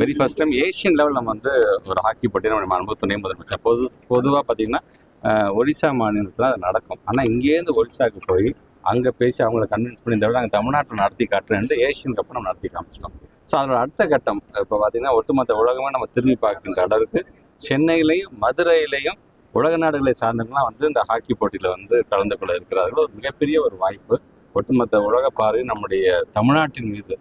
Very first time Asian level நம்ம வந்து ஒரு ஹாக்கி போட்டி நம்ம அனுபவ துணை முதலமைச்சர் பொதுவாக பார்த்தீங்கன்னா ஒடிசா மாநிலத்தில் அது நடக்கும். ஆனால் இங்கேருந்து ஒடிசாவுக்கு போய் அங்கே பேசி அவங்கள கன்வின்ஸ் பண்ணி இந்த விட நாங்கள் தமிழ்நாட்டில் நடத்தி காட்டுறேன் ஏஷியன் கப்பை நம்ம நடத்தி காமிச்சிட்டோம். ஸோ அதோட அடுத்த கட்டம் இப்போ பார்த்தீங்கன்னா ஒட்டுமொத்த உலகமே நம்ம திரும்பி பார்க்கின்ற அளவுக்கு சென்னையிலையும் மதுரையிலையும் உலக நாடுகளை சார்ந்தவங்களாம் வந்து இந்த ஹாக்கி போட்டியில் வந்து கலந்து கொள்ள இருக்கிறார்கள். ஒரு மிகப்பெரிய ஒரு வாய்ப்பு. ஒட்டுமொத்த உலக பார்வை நம்முடைய தமிழ்நாட்டின் மீது,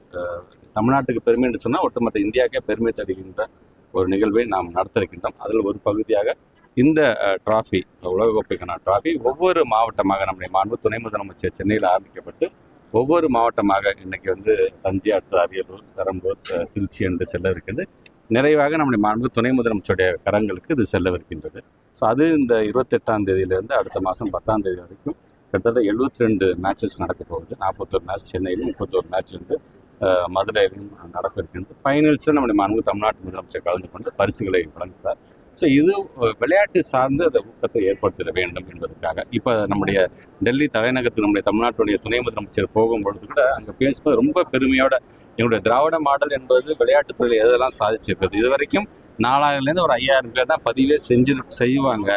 தமிழ்நாட்டுக்கு பெருமை என்று சொன்னால் ஒட்டுமொத்த இந்தியாவுக்கே பெருமை தருகின்ற ஒரு நிகழ்வை நாம் நடத்த இருக்கின்றோம். அதில் ஒரு பகுதியாக இந்த டிராஃபி, உலகக்கோப்பைக்கான டிராஃபி ஒவ்வொரு மாவட்டமாக நம்முடைய மாண்பு துணை முதலமைச்சர் சென்னையில் ஆரம்பிக்கப்பட்டு ஒவ்வொரு மாவட்டமாக இன்னைக்கு வந்து தஞ்சை, அடுத்த அரியலூர், பெரம்பூர், திருச்சி என்று செல்ல இருக்குது. நிறைவாக நம்முடைய மாண்பு துணை முதலமைச்சருடைய கரங்களுக்கு இது செல்லவிருக்கின்றது. ஸோ அது இந்த 28ஆம் தேதியிலேருந்து அடுத்த மாதம் 10ஆம் தேதி வரைக்கும் கிட்டத்தட்ட 72 மேட்சஸ் நடக்க போகுது. 41 மேட்ச் சென்னையிலும், 31 மேட்ச் வந்து மதுரையிலும் நடக்க இருக்கின்றது. ஃபைனல்ஸில் நம்முடைய மாண்பு தமிழ்நாட்டு முதலமைச்சர் கலந்து கொண்டு பரிசுகளை வழங்குகிறார். ஸோ இது விளையாட்டு சார்ந்து அந்த ஊக்கத்தை ஏற்படுத்திட வேண்டும் என்பதற்காக இப்போ நம்முடைய டெல்லி தலைநகரத்தில் நம்முடைய தமிழ்நாட்டுடைய துணை முதலமைச்சர் போகும்பொழுது கூட அங்கே பேசும்போது ரொம்ப பெருமையோட எங்களுடைய திராவிட மாடல் என்பது விளையாட்டுத்துறையில் எதெல்லாம் சாதிச்சிருக்கிறது. இது வரைக்கும் 4000லேருந்து ஒரு 5000 பேர் தான் பதிவே செய்வாங்க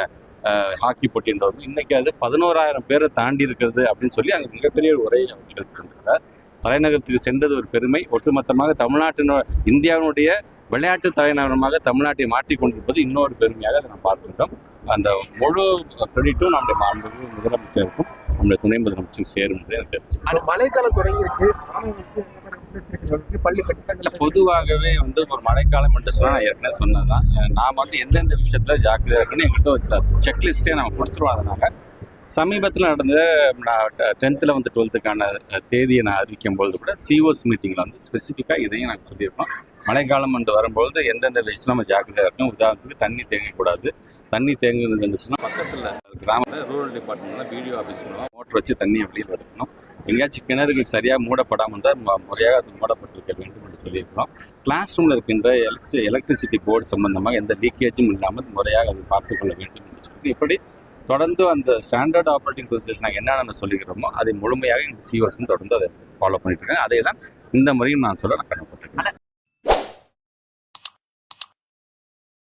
ஹாக்கி போட்டின்றவங்க. இன்னைக்கு அது 11,000 பேரை தாண்டி இருக்கிறது அப்படின்னு சொல்லி அங்கே மிகப்பெரிய உரையை எடுத்துருக்கிறார். தலைநகரத்துக்கு சென்றது ஒரு பெருமை. ஒட்டுமொத்தமாக இந்தியாவினுடைய விளையாட்டு தலைநகரமாக தமிழ்நாட்டை மாற்றிக்கொண்டிருப்பது இன்னொரு பெருமையாக அதை நாம் பார்க்கின்றோம். அந்த முழு கிரெடிட்டும் நம்முடைய மாண்பு முதலமைச்சருக்கும் நம்முடைய துணை முதலமைச்சரும் சேரும் என்று எனக்கு தெரிஞ்சு. மழைக்காலம் தொடங்கியிருக்கு. பொதுவாகவே வந்து ஒரு மழைக்காலம் என்று சொன்னால் நான் ஏற்கனவே சொன்னதுதான். நாம் வந்து எந்தெந்த விஷயத்துல ஜாக்கிரதையா இருக்குன்னு எங்கிட்ட வச்ச செக்லிஸ்டே நம்ம கொடுத்துருவோம். அதனால சமீபத்தில் நடந்த 10th வந்து 12th தேதியை நான் அறிவிக்கும் பொழுது கூட சிஓஸ் மீட்டிங்கில் வந்து ஸ்பெசிஃபிக்காக இதையும் நாங்கள் சொல்லியிருக்கோம். மழைக்காலம் என்று வரும்பொழுது எந்தெந்த விஷயத்தில் நம்ம ஜாக்கிரதையாக இருக்கணும். உதாரணத்துக்கு தண்ணி தேங்கக்கூடாது. தண்ணி தேங்குதுன்னு சொன்னால் பக்கத்தில் கிராமத்தில் ரூரல் டிபார்ட்மெண்ட்லாம் பிடிஓ ஆஃபீஸ் மூலமாக மோட்டர் வச்சு தண்ணியை வெளியில் எடுக்கணும். எங்கேயாச்சும் கிணறுகள் சரியாக மூடப்படாமல் இருந்தால் முறையாக அது மூடப்பட்டிருக்க வேண்டும் என்று சொல்லியிருக்கிறோம். கிளாஸ் ரூமில் இருக்கின்ற எலக்ட்ரிசிட்டி போர்டு சம்பந்தமாக எந்த லீக்கேஜும் இல்லாமல் முறையாக அதை பார்த்துக்கொள்ள வேண்டும் என்று சொல்லி இப்படி தொடர்ந்து அந்த ஸ்டாண்டர்ட் ஆப்ரேட்டிங் ப்ரொசீஜர்ஸ் நாங்கள் என்னென்ன சொல்லிக்கிறோமோ அதை முழுமையாக இந்த சிஓஸ் தொடர்ந்து அதை ஃபாலோ பண்ணிட்டு இருக்கேன். அதே தான் இந்த முறையும் நான் சொல்ல நான் கடமைப்பட்டிருக்கேன்.